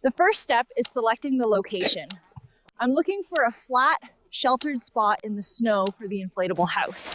The first step is selecting the location. I'm looking for a flat, sheltered spot in the snow for the inflatable house.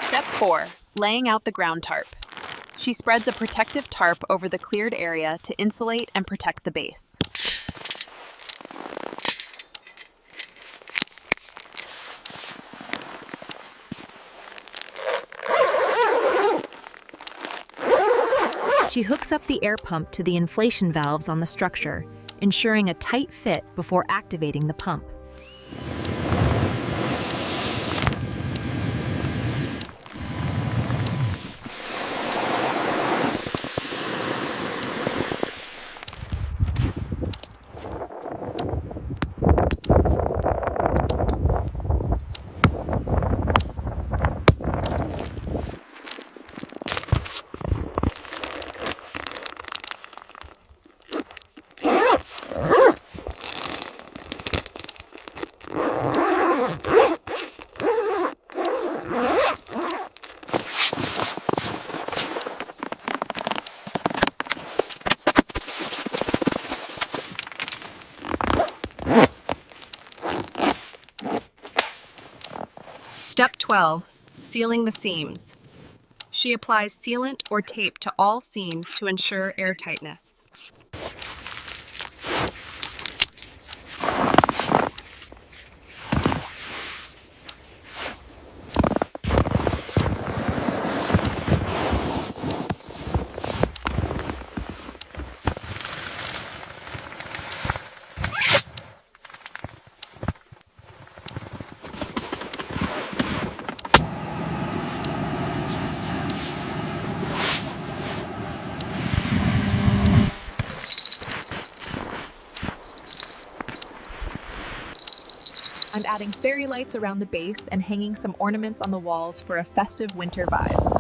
Step 4. Laying out the ground tarp. She spreads a protective tarp over the cleared area to insulate and protect the base. She hooks up the air pump to the inflation valves on the structure, ensuring a tight fit before activating the pump. Step 12. Sealing the seams. She applies sealant or tape to all seams to ensure airtightness. I'm adding fairy lights around the base and hanging some ornaments on the walls for a festive winter vibe.